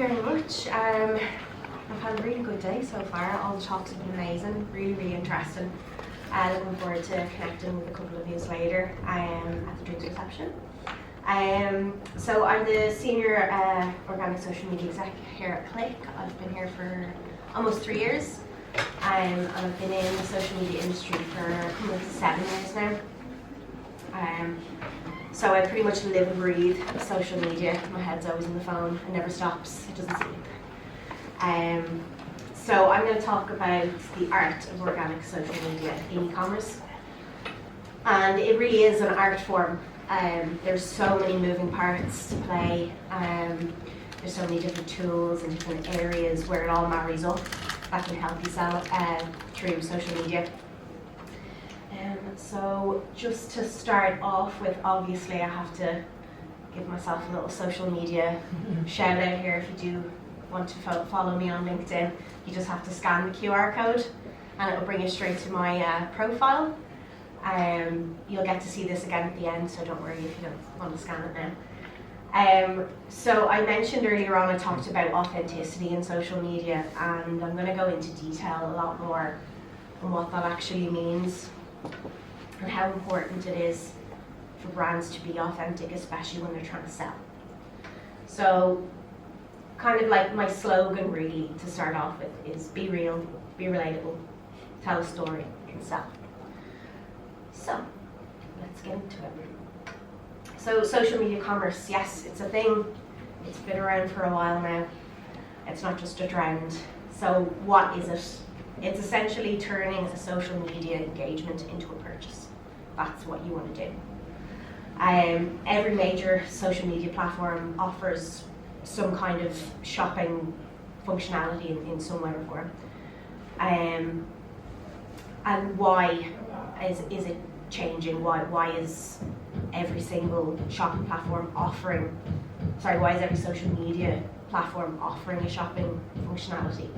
very much. I've had a really good day so far. All the talks have been amazing, really interesting. Looking forward to connecting with a couple of you later at the drinks reception. So I'm the Senior Organic Social Media Exec here at Click. I've been here for almost 3 years. And I've been in the social media industry for coming up to 7 years now. So I pretty much live and breathe social media. My head's always on the phone. It never stops. It doesn't sleep. So I'm going to talk about the art of organic social media in e-commerce. And it really is an art form. There's so many moving parts to play. There's so many different tools and different areas where it all marries up that can help you sell through social media. So just to start off with, obviously I have to give myself a little social media shout out here. If you do want to follow me on LinkedIn, you just have to scan the QR code and it will bring you straight to my profile. You'll get to see this again at the end, so don't worry if you don't want to scan it now. So I mentioned earlier on, I talked about authenticity in social media, and I'm going to go into detail a lot more on what that actually means and how important it is for brands to be authentic, especially when they're trying to sell. So kind of like my slogan really to start off with is be real, be relatable, tell a story, and sell. So let's get into it. So social media commerce, yes, it's a thing. It's been around for a while now. It's not just a trend. So what is it? It's essentially turning a social media engagement into a purchase. That's what you want to do. Every major social media platform offers some kind of shopping functionality in some way or form. And why is it changing? Why is every single shopping platform why is every social media platform offering a shopping functionality?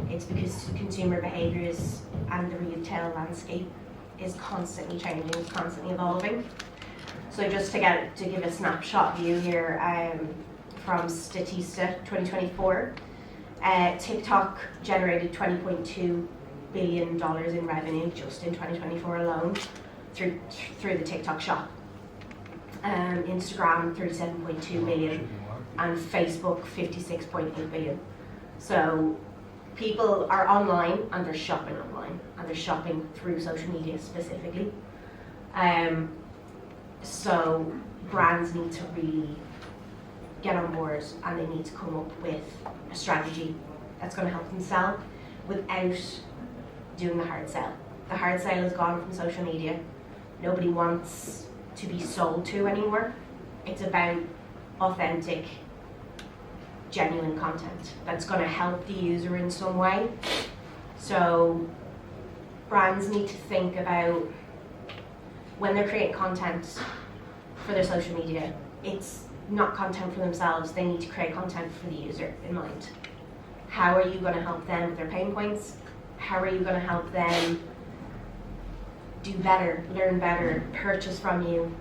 It's because consumer behaviours and the retail landscape is constantly changing, it's constantly evolving. So just to give a snapshot view here from Statista 2024, TikTok generated $20.2 billion in revenue just in 2024 alone through the TikTok shop. Instagram 37.2 million and Facebook 56.8 billion. So people are online and they're shopping online and they're shopping through social media specifically. So brands need to really get on board and they need to come up with a strategy that's going to help them sell without doing the hard sell. The hard sell is gone from social media. Nobody wants to be sold to anymore. It's about authentic, genuine content that's going to help the user in some way. So brands need to think about when they're creating content for their social media, it's not content for themselves. They need to create content for the user in mind. How are you going to help them with their pain points? How are you going to help them do better, learn better, purchase from you?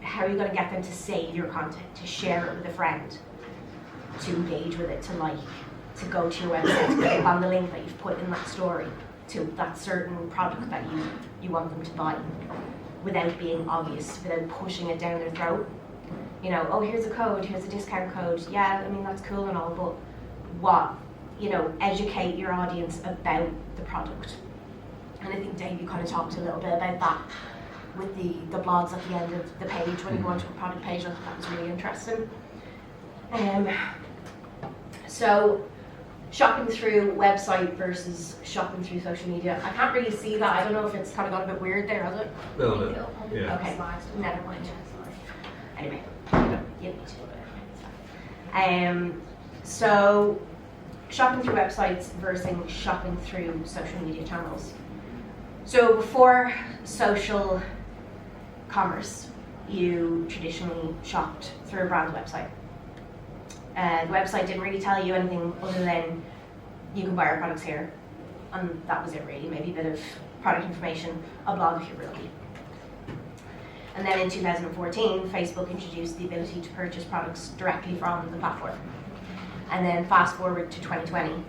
How are you going to get them to save your content, to share it with a friend, to engage with it, to like, to go to your website, to click on the link that you've put in that story to that certain product that you want them to buy without being obvious, without pushing it down their throat? You know, oh, here's a code, here's a discount code. Yeah, I mean, that's cool and all, but what? You know, educate your audience about the product. And I think Dave, you kind of talked a little bit about that with the blogs at the end of the page when you go onto a product page. I thought that was really interesting. So shopping through website versus shopping through social media. I can't really see that. I don't know if it's kind of got a bit weird there, has it? No. Yeah. Okay, never mind. Anyway, you need to do it. So shopping through websites versus shopping through social media channels. So before social commerce, you traditionally shopped through a brand's website. The website didn't really tell you anything other than you can buy our products here, and that was it really. Maybe a bit of product information, a blog if you're lucky. And then in 2014, Facebook introduced the ability to purchase products directly from the platform. And then fast forward to 2020,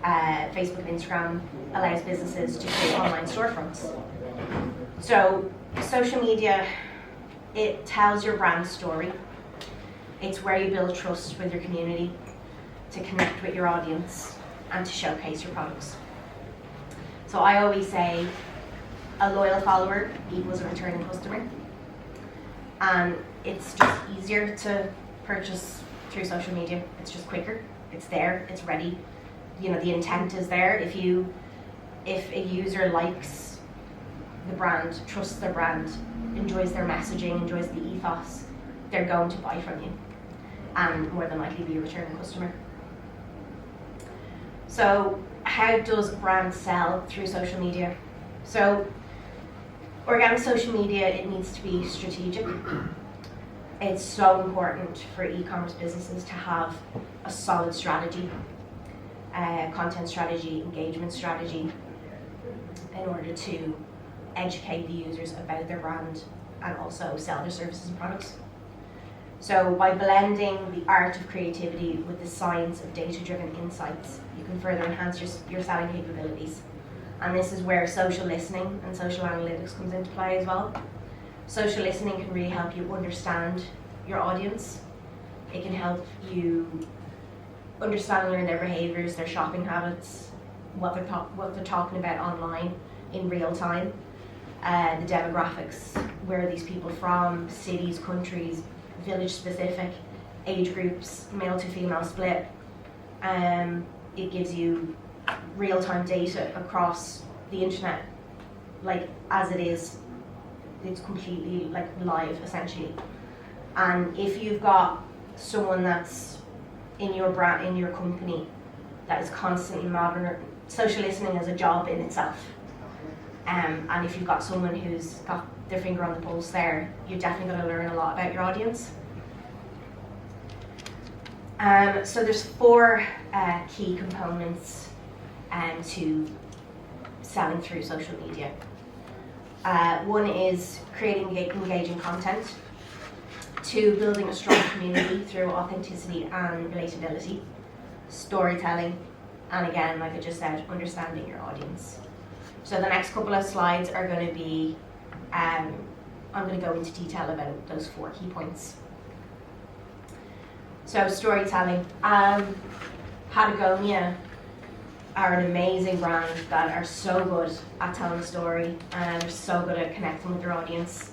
Facebook and Instagram allows businesses to create online storefronts. So social media, it tells your brand story. It's where you build trust with your community, to connect with your audience, and to showcase your products. So I always say a loyal follower equals a returning customer. And it's just easier to purchase through social media. It's just quicker. It's there. It's ready. You know, the intent is there. If a user likes the brand, trusts their brand, enjoys their messaging, enjoys the ethos, they're going to buy from you, and more than likely be a returning customer. So how does a brand sell through social media? So organic social media, it needs to be strategic. It's so important for e-commerce businesses to have a solid strategy, content strategy, engagement strategy, in order to educate the users about their brand and also sell their services and products. So by blending the art of creativity with the science of data-driven insights, you can further enhance your selling capabilities. And this is where social listening and social analytics comes into play as well. Social listening can really help you understand your audience. It can help you understand and learn their behaviors, their shopping habits, what they're talking about online in real time, the demographics, where are these people from, cities, countries, village specific, age groups, male to female split. It gives you real-time data across the internet, like as it is. It's completely like live essentially. And if you've got someone that's in your brand, in your company, that is constantly monitoring, social listening is a job in itself. And if you've got someone who's got their finger on the pulse there, you're definitely going to learn a lot about your audience. So there's 4 key components to selling through social media. One is creating engaging content. 2, building a strong community through authenticity and relatability. Storytelling, and again, like I just said, understanding your audience. So the next couple of slides are going to be, I'm going to go into detail about those 4 key points. So storytelling. Patagonia are an amazing brand that are so good at telling a story, and they're so good at connecting with their audience.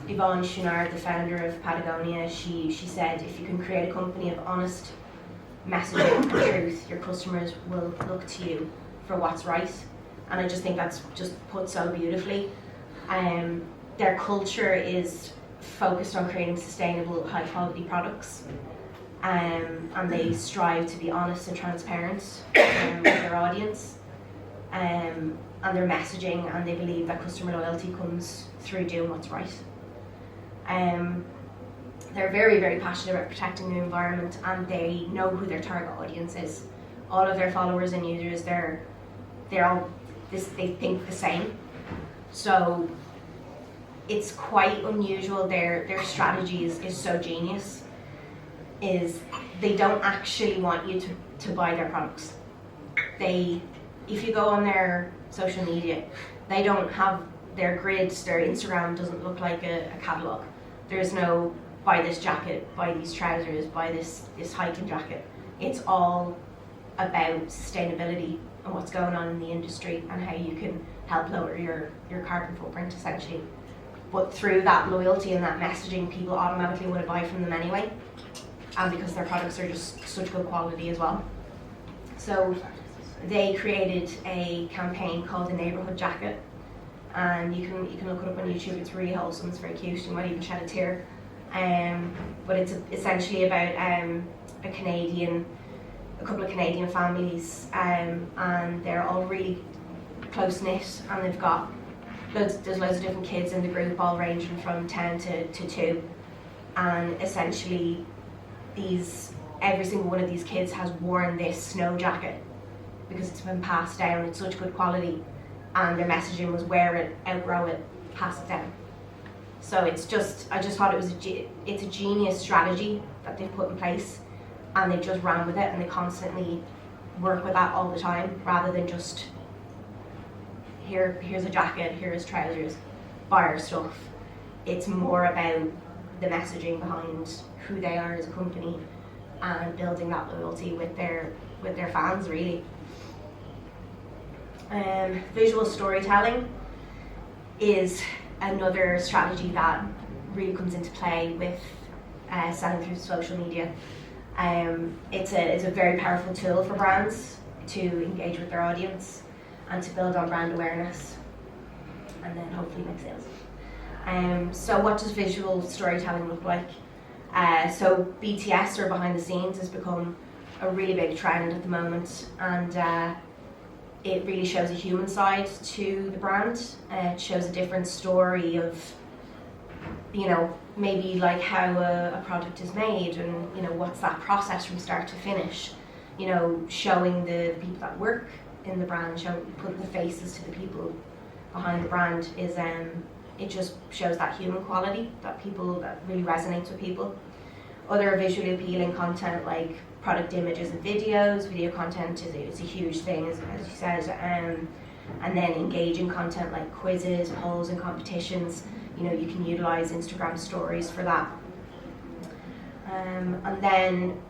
Yvonne Chouinard, the founder of Patagonia, she said, if you can create a company of honest messaging and truth, your customers will look to you for what's right. And I just think that's just put so beautifully. Their culture is focused on creating sustainable, high quality products. And they strive to be honest and transparent with their audience and their messaging, and they believe that customer loyalty comes through doing what's right. They're very, very passionate about protecting the environment, and they know who their target audience is. All of their followers and users, they think the same. So it's quite unusual. Their strategy is so genius. Is they don't actually want you to buy their products. If you go on their social media, they don't have their grids, their Instagram doesn't look like a catalogue. There's no buy this jacket, buy these trousers, buy this hiking jacket. It's all about sustainability and what's going on in the industry and how you can help lower your carbon footprint essentially. But through that loyalty and that messaging, people automatically want to buy from them anyway. And because their products are just such good quality as well. So they created a campaign called the Neighborhood Jacket, and you can look it up on YouTube. It's really wholesome, it's very cute, you might even shed a tear. But it's essentially about a couple of Canadian families, and they're all really close knit, and they've got there's loads of different kids in the group, all ranging from 10 to 2, and essentially every single one of these kids has worn this snow jacket because it's been passed down. It's such good quality, and their messaging was wear it, outgrow it, pass it down. So I just thought it's a genius strategy that they've put in place, and they just ran with it, and they constantly work with that all the time, rather than just here's a jacket, here's trousers, buy our stuff. It's more about the messaging behind who they are as a company and building that loyalty with their fans, really. Visual storytelling is another strategy that really comes into play with selling through social media. It's a very powerful tool for brands to engage with their audience and to build on brand awareness, and then hopefully make sales. So what does visual storytelling look like? So BTS, or behind the scenes, has become a really big trend at the moment, and it really shows a human side to the brand. It shows a different story of, maybe like how a product is made, and what's that process from start to finish. Showing the people that work in the brand, putting the faces to the people behind the brand is it just shows that human quality that really resonates with people. Other visually appealing content like product images and videos, video content is a huge thing, as you said, and then engaging content like quizzes, polls, and competitions. You can utilize Instagram stories for that, and then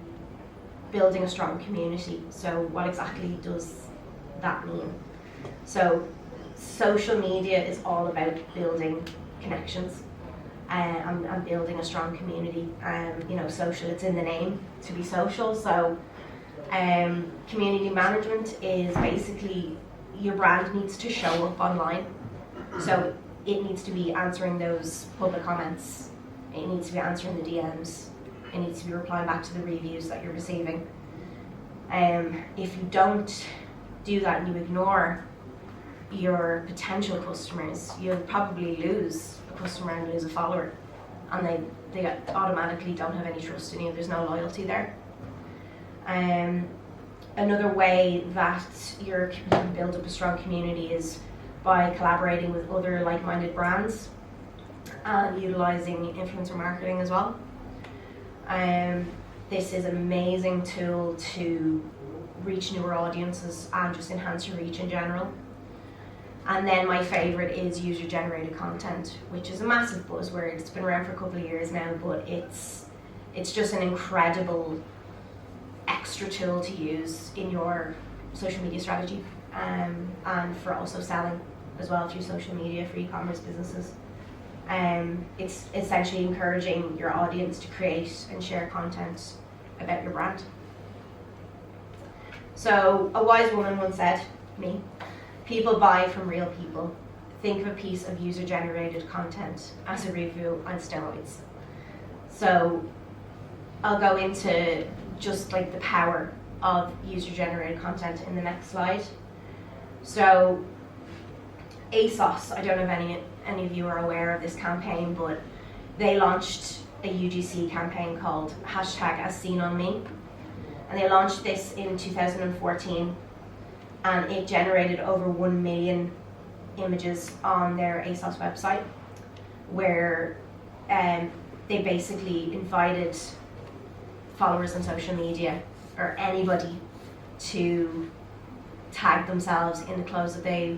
building a strong community. So what exactly does that mean? So social media is all about building connections and building a strong community. Social, it's in the name to be social. So community management is basically your brand needs to show up online. So it needs to be answering those public comments, it needs to be answering the DMs, it needs to be replying back to the reviews that you're receiving. If you don't do that and you ignore your potential customers, you'll probably lose a customer and lose a follower, and they automatically don't have any trust in you. There's no loyalty there. Another way that you can build up a strong community is by collaborating with other like-minded brands and utilizing influencer marketing as well. This is an amazing tool to reach newer audiences and just enhance your reach in general. And then my favorite is user-generated content, which is a massive buzzword. It's been around for a couple of years now, but it's just an incredible extra tool to use in your social media strategy, and for also selling as well through social media for e-commerce businesses. It's essentially encouraging your audience to create and share content about your brand. So a wise woman once said, me, people buy from real people. Think of a piece of user-generated content as a review on steroids. So I'll go into just like the power of user-generated content in the next slide. So ASOS, I don't know if any of you are aware of this campaign, but they launched a UGC campaign called #AsSeenOnMe, and they launched this in 2014, and it generated over 1 million images on their ASOS website, where they basically invited followers on social media or anybody to tag themselves in the clothes that they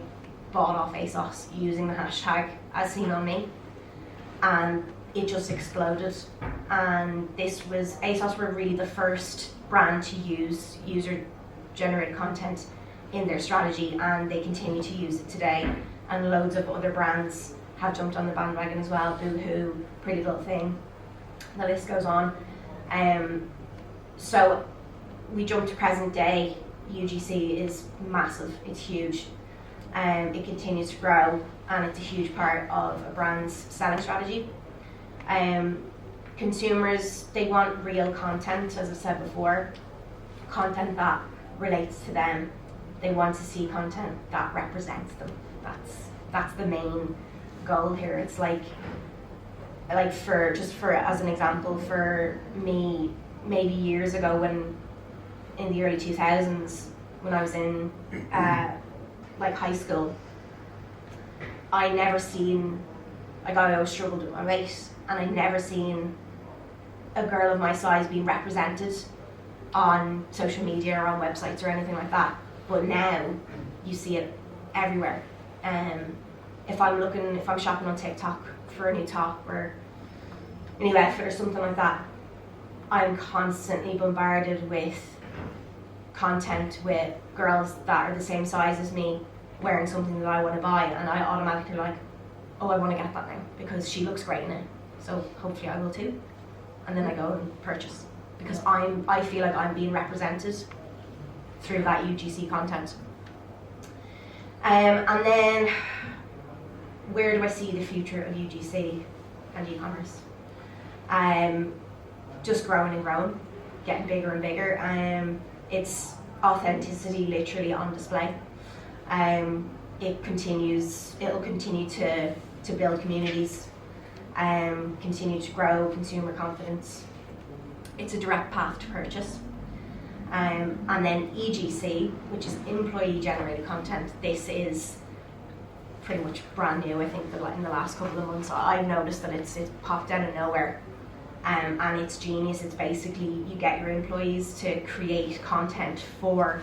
bought off ASOS using the hashtag #AsSeenOnMe, and it just exploded. And ASOS were really the first brand to use user-generated content in their strategy, and they continue to use it today. And loads of other brands have jumped on the bandwagon as well. Boohoo, Pretty Little Thing, the list goes on. So we jump to present day. UGC is massive, it's huge. It continues to grow, and it's a huge part of a brand's selling strategy. Consumers, they want real content, as I said before, content that relates to them. They want to see content that represents them. That's the main goal here. It's like for as an example, for me, maybe years ago, when in the early 2000s, when I was in high school, I always struggled with my weight, and I'd never seen a girl of my size being represented on social media or on websites or anything like that. But now you see it everywhere. If I'm shopping on TikTok for a new top or a new outfit or something like that, I'm constantly bombarded with content with girls that are the same size as me wearing something that I want to buy, and I automatically like, oh, I want to get that now because she looks great in it, so hopefully I will too. And then I go and purchase because I feel like I'm being represented through that UGC content. And then where do I see the future of UGC and e-commerce? Just growing and growing, getting bigger and bigger. It's authenticity literally on display. It'll continue to build communities, continue to grow consumer confidence. It's a direct path to purchase. And then EGC, which is employee generated content. This is pretty much brand new. I think that in the last couple of months I've noticed that it's popped out of nowhere. And it's genius. It's basically you get your employees to create content for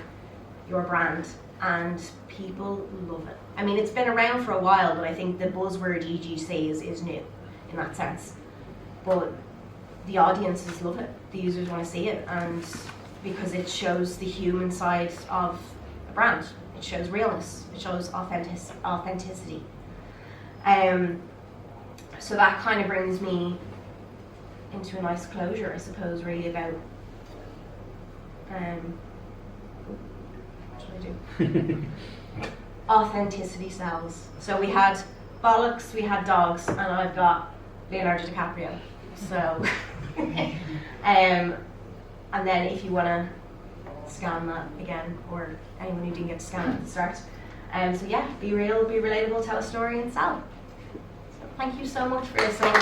your brand, and people love it. I mean, it's been around for a while, but I think the buzzword EGC is new in that sense. But the audiences love it. The users want to see it, and because it shows the human side of a brand. It shows realness. It shows authenticity. So that kind of brings me into a nice closure, I suppose, really about what should I do? Authenticity sells. So we had bollocks, we had dogs, and I've got Leonardo DiCaprio. So, and then if you want to scan that again, or anyone who didn't get to scan it at the start. So yeah, be real, be relatable, tell a story, and sell. So thank you so much for listening.